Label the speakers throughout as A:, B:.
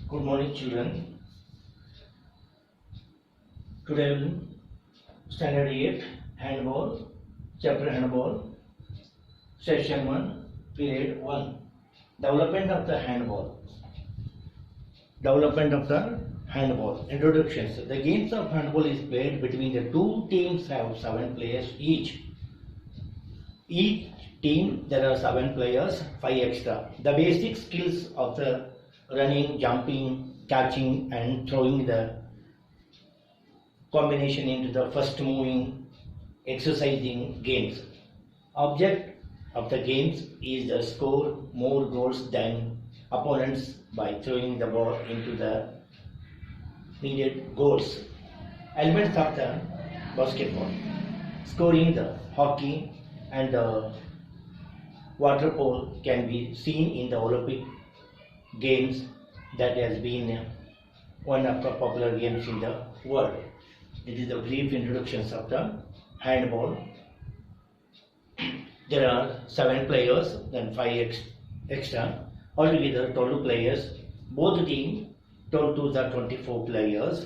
A: Good morning, children. Today we will Standard 8 Handball, Chapter Handball, Session 1, Period 1. Development of the handball. Development of the handball. Introductions. The games of handball is played between the two teams have 7 players each. Each team there are 7 players, 5 extra. The basic skills of the running, jumping, catching and throwing the combination into the first moving exercising games. Object of the games is to score more goals than opponents by throwing the ball into the needed goals. Elements of the basketball. Scoring the hockey and the water polo can be seen in the Olympic games that has been one of the popular games in the world. This is the brief introductions of the handball. There are 7 players, then 5 extra. Altogether 12 players. Both teams total the 24 players.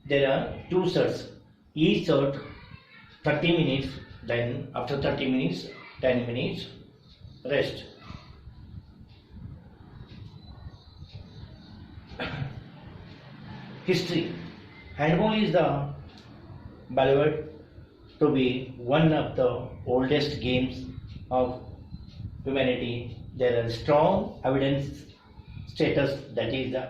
A: There are 2 sets. Each set 30 minutes. Then after 30 minutes, 10 minutes rest. History. Handball is the believed to be one of the oldest games of humanity. There is strong evidence status that is the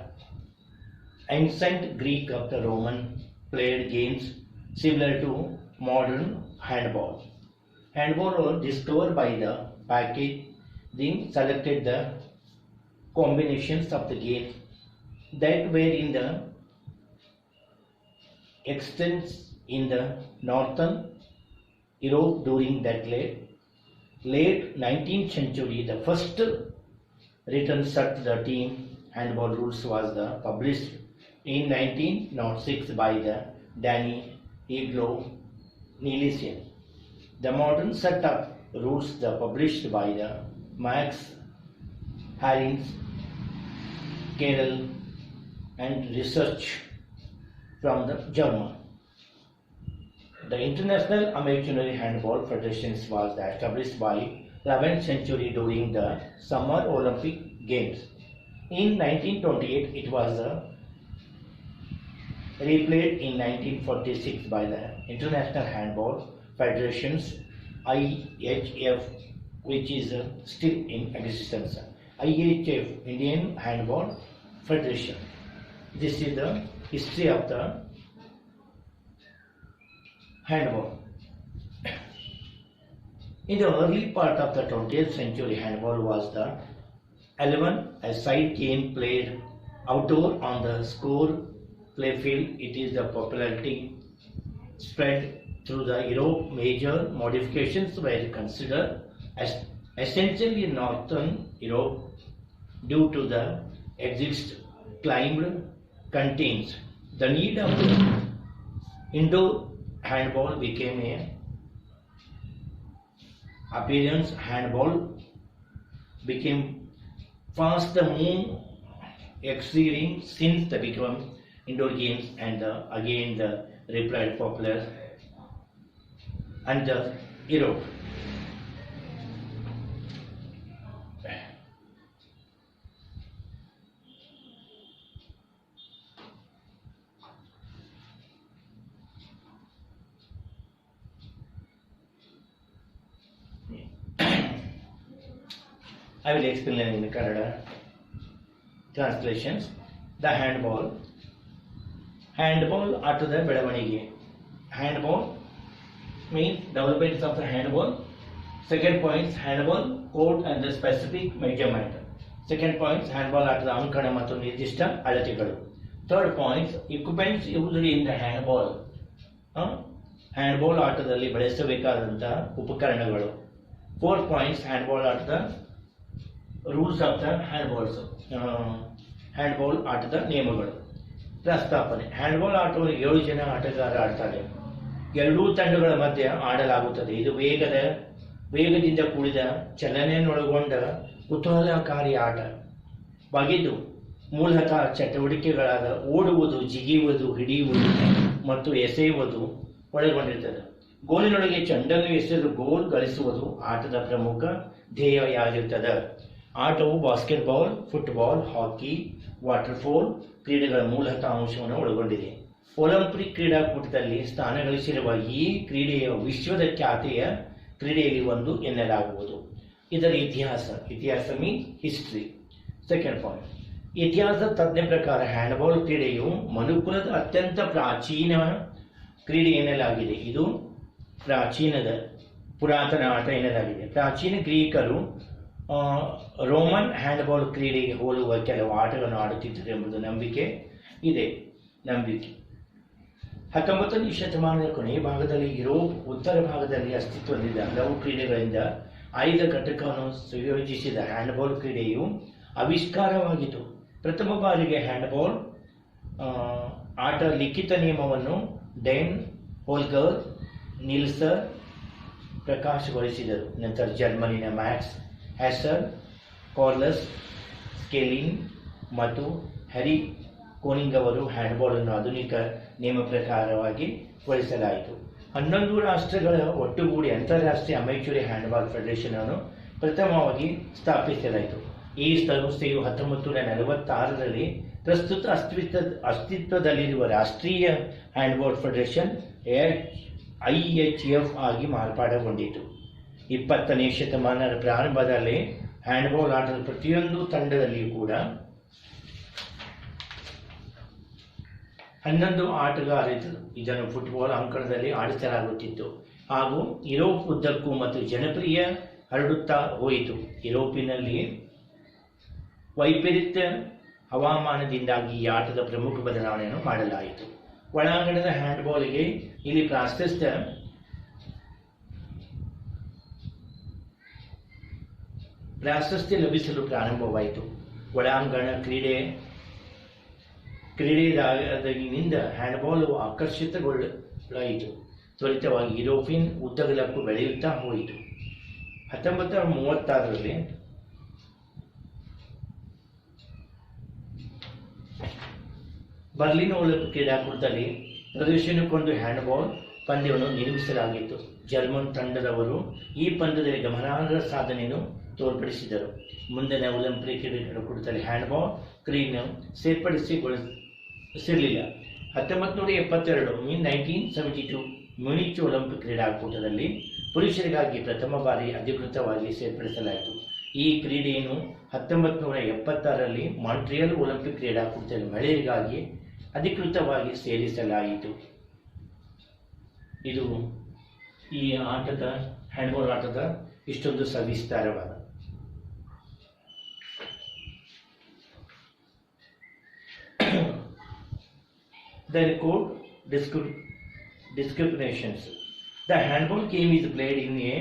A: ancient Greek of the Roman played games similar to modern handball. Handball was discovered by the packaging selected the combinations of the games that were in the extents in the northern Europe during that late 19th century. The first written set the team handball rules was the published in 1906 by the Danny Iglo Nilsian. The modern set of rules the published by the Max Harins, Carroll and research from the German. The International Amateur Handball Federation was established by 11th century during the Summer Olympic Games. In 1928, it was replayed in 1946 by the International Handball Federation's IHF, which is still in existence. IHF, Indian Handball Federation. This is the history of the handball. In the early part of the 20th century, handball was the 11-a-side game played outdoor on the score play field. It is the popularity spread through the Europe. Major modifications were considered as essentially in Northern Europe due to the exist climate contains. The need of the indoor handball became a appearance. Handball became fast moving exceeding since they become indoor games and again the replied popular under Europe. I will explain in the Kannada translations. The handball. Handball ಆಟದ ಬೆಳವಣಿಗೆ. Handball means development of the handball. Second point, handball code and the specific measurement. Second point, handball ಆಟದ ಅಂಕಣ ಮತ್ತು ನಿರ್ದಿಷ್ಟ ಅಳತೆಗಳು. Third point, equipments used in the handball. handball ಆಟದಲ್ಲಿ ಬಳಸಬೇಕಾದಂತಹ ಉಪಕರಣಗಳು. Fourth point, handball ಆಟದ ರೂಲ್ಸ್ ಆಫ್ ದ ಹ್ಯಾಂಡ್ಬಾಲ್ಸ್. ಹ್ಯಾಂಡ್ಬಾಲ್ ಆಟದ ನಿಯಮಗಳು. ಪ್ರಸ್ತಾಪನೆ. ಹ್ಯಾಂಡ್ಬಾಲ್ ಆಟವನ್ನು 7 ಜನ ಆಟಗಾರ ಆಡ್ತಾರೆ. ಎರಡೂ ತಂಡಗಳ ಮಧ್ಯೆ ಆಡಲಾಗುತ್ತದೆ. ಇದು ವೇಗದಿಂದ ಕೂಡಿದ ಚಲನೆಯನ್ನೊಳಗೊಂಡ ಕುತೂಹಲಕಾರಿ ಆಟವಾಗಿದ್ದು ಮೂಲತಃ ಚಟುವಟಿಕೆಗಳಾದ ಓಡುವುದು, ಜಿಗಿಯುವುದು, ಹಿಡಿಯುವುದು ಮತ್ತು ಎಸೆಯುವುದು ಒಳಗೊಂಡಿರುತ್ತದೆ. ಗೋಲಿನೊಳಗೆ ಚೆಂಡನ್ನು ಎಸೆದು ಗೋಲ್ ಗಳಿಸುವುದು ಆಟದ ಪ್ರಮುಖ ಧ್ಯೇಯವಾಗಿರುತ್ತದೆ. ಆಟವು ಬಾಸ್ಕೆಟ್ಬಾಲ್, ಫುಟ್ಬಾಲ್, ಹಾಕಿ, ವಾಟರ್ಫಾಲ್ ಕ್ರೀಡೆಗಳ ಮೂಲತಃ ಅಂಶವನ್ನು ಒಳಗೊಂಡಿದೆ. ಒಲಿಂಪಿಕ್ ಕ್ರೀಡಾಕೂಟದಲ್ಲಿ ಸ್ಥಾನ ಗಳಿಸಿರುವ ಈ ಕ್ರೀಡೆಯ ವಿಶ್ವದ ಖ್ಯಾತಿಯ ಕ್ರೀಡೆಯಲ್ಲಿ ಒಂದು ಎನ್ನಲಾಗುವುದು. ಇದರ ಇತಿಹಾಸ ಮೀನ್ಸ್ ಹಿಸ್ಟ್ರಿ. ಸೆಕೆಂಡ್ ಪಾಯಿಂಟ್, ಇತಿಹಾಸ ತಜ್ಞ ಪ್ರಕಾರ ಹ್ಯಾಂಡ್ಬಾಲ್ ಕ್ರೀಡೆಯು ಮನುಕುಲದ ಅತ್ಯಂತ ಪ್ರಾಚೀನ ಕ್ರೀಡೆ ಎನ್ನಲಾಗಿದೆ. ಇದು ಪುರಾತನ ಆಟ ಎನ್ನಲಾಗಿದೆ. ಪ್ರಾಚೀನ ಗ್ರೀಕರು ರೋಮನ್ ಹ್ಯಾಂಡ್ಬಾಲ್ ಕ್ರೀಡೆಗೆ ಹೋಲುವ ಕೆಲವು ಆಟಗಳನ್ನು ಆಡುತ್ತಿದ್ದರು ಎಂಬುದು ನಂಬಿಕೆ ಇದೆ. 19ನೇ ಶತಮಾನದ ಕೊನೆಯ ಭಾಗದಲ್ಲಿ ಯುರೋಪ್ ಉತ್ತರ ಭಾಗದಲ್ಲಿ ಅಸ್ತಿತ್ವದಲ್ಲಿದ್ದ ಹಲವು ಕ್ರೀಡೆಗಳಿಂದ ಆಯ್ದ ಘಟಕವನ್ನು ಸಂಯೋಜಿಸಿದ ಹ್ಯಾಂಡ್ಬಾಲ್ ಕ್ರೀಡೆಯು ಆವಿಷ್ಕಾರವಾಗಿತ್ತು. ಪ್ರಥಮ ಬಾರಿಗೆ ಹ್ಯಾಂಡ್ಬಾಲ್ ಆಟ ಲಿಖಿತ ನಿಯಮವನ್ನು ಡೇನ್ ಹೋಲ್ಗರ್ ನಿಲ್ಸರ್ ಪ್ರಕಾಶಗೊಳಿಸಿದರು. ನಂತರ ಜರ್ಮನಿನ ಮ್ಯಾಕ್ಸ್ ಹ್ಯಾಸರ್, ಕಾರ್ಲಸ್ ಸ್ಕೆಲಿನ್ ಮತ್ತು ಹ್ಯಾರಿ ಕೋನಿಂಗ್ ಅವರು ಹ್ಯಾಂಡ್ಬಾಲ್ ಅನ್ನು ಆಧುನಿಕ ನಿಯಮ ಪ್ರಕಾರವಾಗಿ ಗೊಳಿಸಲಾಯಿತು. 11 ರಾಷ್ಟ್ರಗಳ ಒಟ್ಟುಗೂಡಿ ಅಂತಾರಾಷ್ಟ್ರೀಯ ಅಮೆಚೂರಿ ಹ್ಯಾಂಡ್ಬಾಲ್ ಫೆಡರೇಷನ್ ಅನ್ನು ಪ್ರಥಮವಾಗಿ ಸ್ಥಾಪಿಸಲಾಯಿತು. ಈ ಸಂಸ್ಥೆಯು 1946ರಲ್ಲಿ ಪ್ರಸ್ತುತ ಅಸ್ತಿತ್ವದಲ್ಲಿರುವ ರಾಷ್ಟ್ರೀಯ ಹ್ಯಾಂಡ್ಬಾಲ್ ಫೆಡರೇಷನ್ IHF ಆಗಿ ಮಾರ್ಪಾಡುಗೊಂಡಿತು. 20ನೇ ಶತಮಾನದ ಪ್ರಾರಂಭದಲ್ಲಿ ಹ್ಯಾಂಡ್ಬಾಲ್ ಆಟದ ಪ್ರತಿಯೊಂದು ತಂಡದಲ್ಲಿಯೂ ಕೂಡ 11 ಆಟಗಾರರಿದ್ದರು. ಇದನ್ನು ಫುಟ್ಬಾಲ್ ಅಂಕಣದಲ್ಲಿ ಆಡಿಸಲಾಗುತ್ತಿತ್ತು ಹಾಗೂ ಯುರೋಪ್ ಉದ್ದಕ್ಕೂ ಮತ್ತು ಜನಪ್ರಿಯ ಹರಡುತ್ತಾ ಹೋಯಿತು. ಯುರೋಪಿನಲ್ಲಿ ವೈಪರೀತ್ಯ ಹವಾಮಾನದಿಂದಾಗಿ ಈ ಆಟದ ಪ್ರಮುಖ ಬದಲಾವಣೆಯನ್ನು ಮಾಡಲಾಯಿತು. ಒಳಾಂಗಣದ ಹ್ಯಾಂಡ್ಬಾಲ್ಗೆ ಇಲ್ಲಿ ಪ್ರಾಶಸ್ತ್ಯ ಲಭಿಸಲು ಪ್ರಾರಂಭವಾಯಿತು. ಒಳಾಂಗಣ ಕ್ರೀಡೆಯಾದಾಗಿನಿಂದ ಹ್ಯಾಂಡ್ಬಾಲ್ ಆಕರ್ಷಿತಗೊಳ್ಳಲಾಯಿತು. ತ್ವರಿತವಾಗಿ ಯುರೋಪಿಯನ್ ಉದ್ದಗಲಕ್ಕೂ ಬೆಳೆಯುತ್ತಾ ಹೋಯಿತು. 1936ರಲ್ಲಿ ಬರ್ಲಿನ್ ಒಲಿಂಪಿಕ್ ಕ್ರೀಡಾಕೂಟದಲ್ಲಿ ಪ್ರದರ್ಶನಕ್ಕೊಂದು ಹ್ಯಾಂಡ್ಬಾಲ್ ಪಂದ್ಯವನ್ನು ನಿರ್ಮಿಸಲಾಗಿತ್ತು. ಜರ್ಮನ್ ತಂಡದವರು ಈ ಪಂದ್ಯದಲ್ಲಿ ಗಮನಾರ್ಹ ಸಾಧನೆಯನ್ನು ತೋರ್ಪಡಿಸಿದರು. ಮುಂದಿನ ಒಲಿಂಪಿಕ್ ಕ್ರೀಡಾಕೂಟದಲ್ಲಿ ಹ್ಯಾಂಡ್ಬಾಲ್ ಕ್ರೀಡೆಯನ್ನು ಸೇರ್ಪಡಿಸಿರಲಿಲ್ಲ. 1972 1972 ಮ್ಯೂನಿಚ್ ಒಲಿಂಪಿಕ್ ಕ್ರೀಡಾಕೂಟದಲ್ಲಿ ಪುರುಷರಿಗಾಗಿ ಪ್ರಥಮ ಬಾರಿ ಅಧಿಕೃತವಾಗಿ ಸೇರ್ಪಡಿಸಲಾಯಿತು. ಈ ಕ್ರೀಡೆಯನ್ನು 1976ರಲ್ಲಿ ಮಾಂಟ್ರಿಯಲ್ ಒಲಿಂಪಿಕ್ ಕ್ರೀಡಾಕೂಟದಲ್ಲಿ ಮಹಿಳೆಯರಿಗಾಗಿ ಅಧಿಕೃತವಾಗಿ ಸೇರಿಸಲಾಯಿತು. ಇದು ಈ ಹ್ಯಾಂಡ್ಬಾಲ್ ಆಟದ ಇಷ್ಟೊಂದು ಸವಿಸ್ತಾರವಾದ. The record discriminations. The handball game is played in a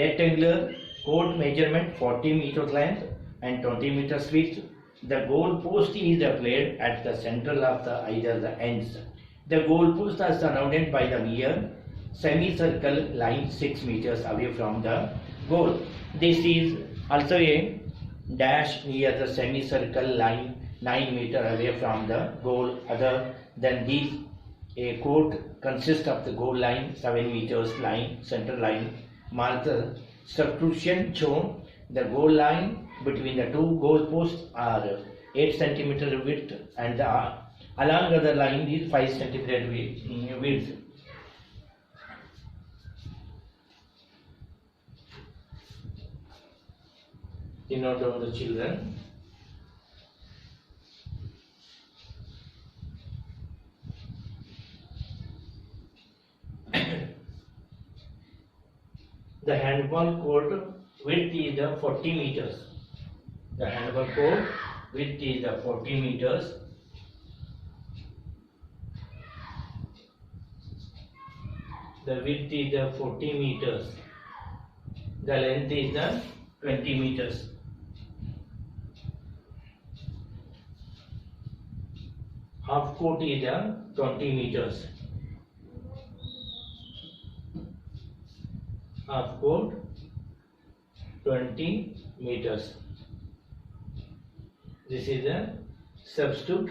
A: rectangular court measurement 40 meters length and 20 meters width. The goal post is played at the central of either the ends. The goal posts are surrounded by the mere semicircle line 6 meters away from the goal. This is also a dash near the semicircle line 9 meters away from the goal. Other than these, a court consists of the goal line, 7 meters line, center line, mark the circumcision shown. The goal line between the two goal posts are 8 cm width and the along the line is 5 cm width. You note down the children. The handball court width is 40 meters. The handball court width is 40 meters. The width is 40 meters. The length is 20 meters. Half court is 20 meters. Half court 20 meters. This is the substitute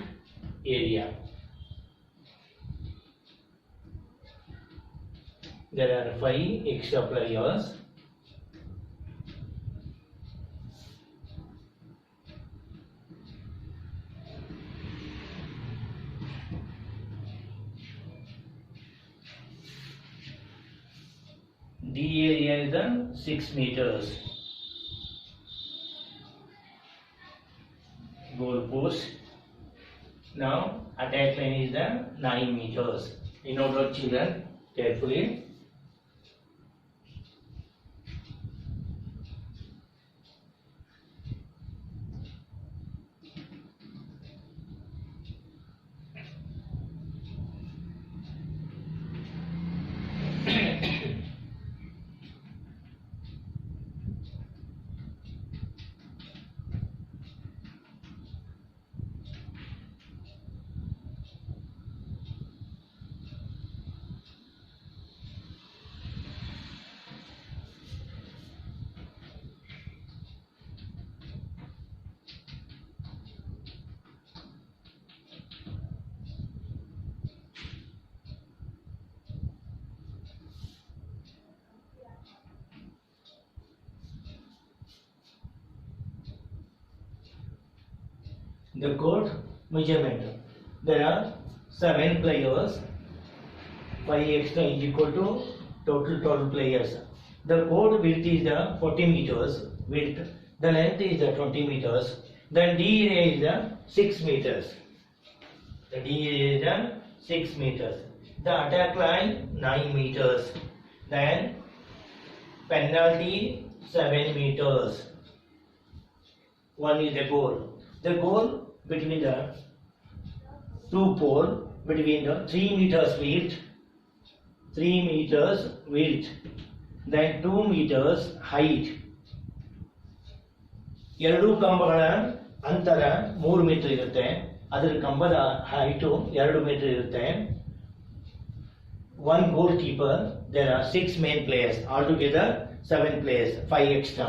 A: area. There are 5 extra players. D area is the 6 meters. Goal post. Now attack line is the 9 meters. In order, children, carefully. The court measurement. There are 7 players. 5 extra is equal to total players. The court width is the 40 meters width. The length is the 20 meters. Then D area is the 6 meters. The D area is the 6 meters. The attack line 9 meters. Then penalty 7 meters. One is the goal. The goal between the two pole, between the 3 meters width, then 2 meters height. ಎರಡು ಕಂಬಗಳ ಅಂತರ 3 metre ಇರುತ್ತೆ. ಅದರ ಕಂಬದ height 2 metre ಇರುತ್ತೆ. One goalkeeper. There are 6 main players. Altogether 7 players. 5 extra.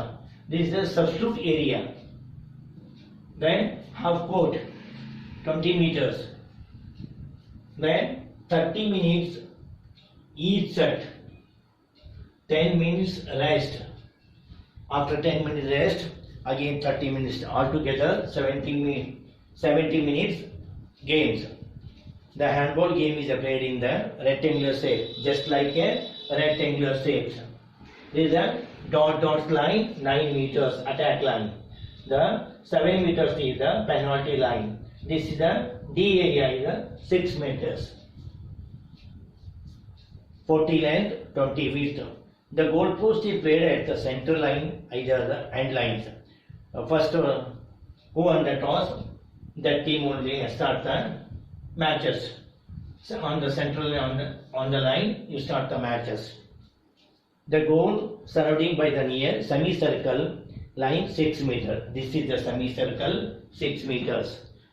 A: This is the substitute area. Then half court 20 meters. Then 30 minutes each set. 10 minutes rest. After 10 minutes rest, again 30 minutes. Altogether 70 minutes games. The handball game is played in the rectangular shape, just like a rectangular shape. This is a dot line, 9 meters attack line. The 7 meters is the penalty line. This is the D area is the 6 meters. 40 length, 20 width. The goal post is played at the center line, either the end lines. First, who won the toss, that team only start the matches. So on the central on the line, you start the matches. The goal surrounding by the near semicircle line 6 meters. This is the semicircle 6 meters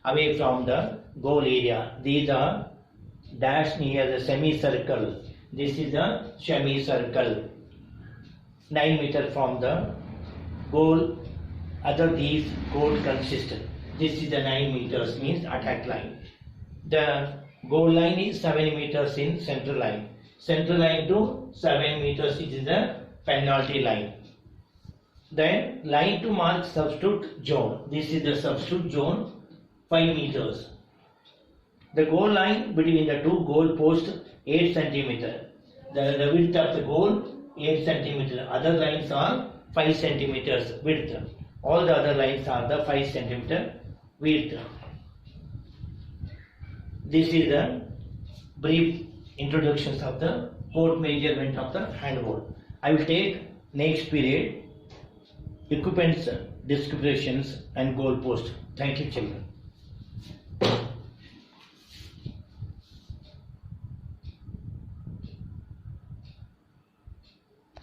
A: away from the goal area. These are dashed near the semicircle. This is the semicircle 9 meters from the goal. Other these goal consist. This is the 9 meters means attack line. The goal line is 7 meters in central line. Central line to 7 meters is the penalty line. Then line to mark substitute zone. This is the substitute zone 5 meters. The goal line between the two goal posts 8 centimeter. The width of the goal 8 centimeter. Other lines are 5 centimeters width. All the other lines are the 5 centimeter width. This is the brief introductions of the court measurement of the handball. I will take next period equipments, descriptions and goal post. Thank you, children.